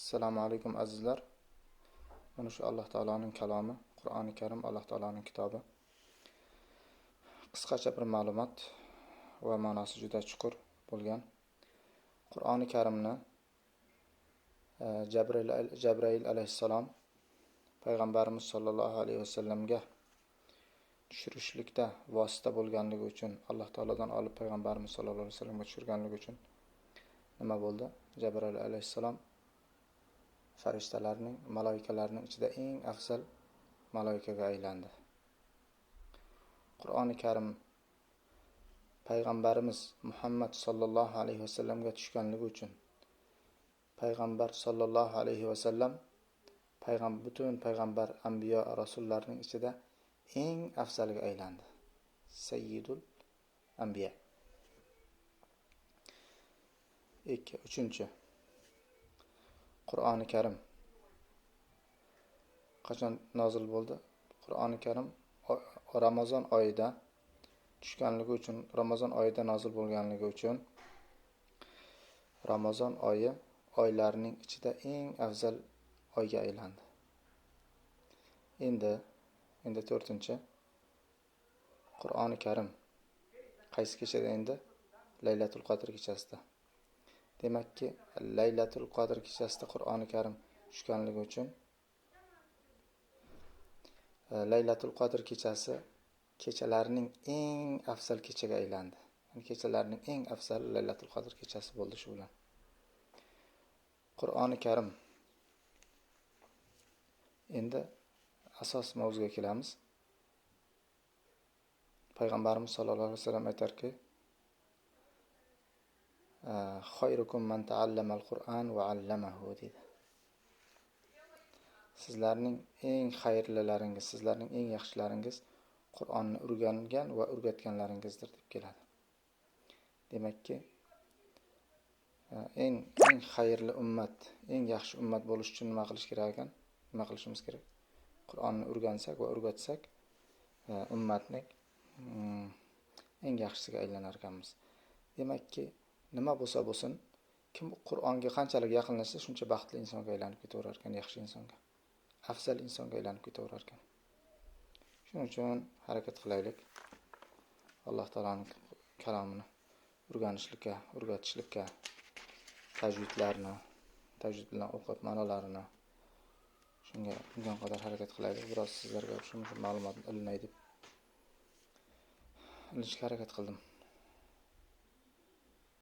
Assalomu alaykum azizlar. Mana shu Alloh taoloning kalomi, Qur'oni Karim Alloh taoloning kitobi. Qisqacha bir ma'lumot va ma'nosi juda chuqur bo'lgan. Qur'oni Karimni Jabrail alayhissalom payg'ambarimiz sollallohu alayhi vasallamga tushirishlikda vosita bo'lganligi uchun, Alloh taolodan olib payg'ambarimiz sollallohu alayhi vasallamga tushirganligi uchun nima bo'ldi? Jabrail alayhissalom farishtalarning, malaikalarning ichida eng afzal malaikaga aylandi. Qur'oni Karim payg'ambarimiz Muhammad sollallohu alayhi vasallamga tushganligi uchun payg'ambar sollallohu alayhi vasallam butun payg'ambar, anbiyo, rasullarning ichida eng afzaliga aylandi. Sayyidul anbiya. 3. Qur'oni Karim qachon nozil bo'ldi? Qur'oni Karim Ramazon oyida tushganligi uchun, Ramazon oyida nozil bo'lganligi uchun Ramazon oyi oylarning ichida eng afzal oyga aylandi. Endi 4. Qur'oni Karim qaysi kechada endi? Laylatul Qadr kechasida. Demakki, Laylatul Qadr kechasida Qur'oni Karim tushganligi uchun Laylatul Qadr kechasi kechalarning eng afzal kechaga aylandi. Yani kechalarning eng afzal Laylatul Qadr kechasi bo'ldi shu bilan. Qur'oni Karim. Endi asos mavzuga kelamiz. Payg'ambarimiz sollallohu alayhi vasallam aytarki: "Xayrukum man ta'allama al-Qur'an va 'allamahu" dedi. Sizlarning eng xayrlilaringiz, sizlarning eng yaxshilaringiz Qur'onni o'rgangan va o'rgatganlaringizdir deb keladi. Demakki, eng xayrli ummat, eng yaxshi ummat bo'lish uchun nima qilish kerak ekan? Nima qilishimiz kerak? Qur'onni o'rgansak va o'rgatsak, ummatning eng yaxshisiga aylanar ekanmiz. Demakki, nima bo'lsa bo'lsin, kim Qur'onga qanchalik yaqinlashsa, shuncha baxtli insonga aylanib ketaverar ekan, yaxshi insonga, afzal insonga aylanib ketaverar ekan. Shuning uchun harakat qilaylik. Alloh taoloning kalomini o'rganishlikka, o'rgatishlikka, tajvid bilan o'qib, ma'nolarini shunga imkon qadar harakat qilaylik. Biroz sizlarga shu ma'lumotni ilinay deb ilishga harakat qildim.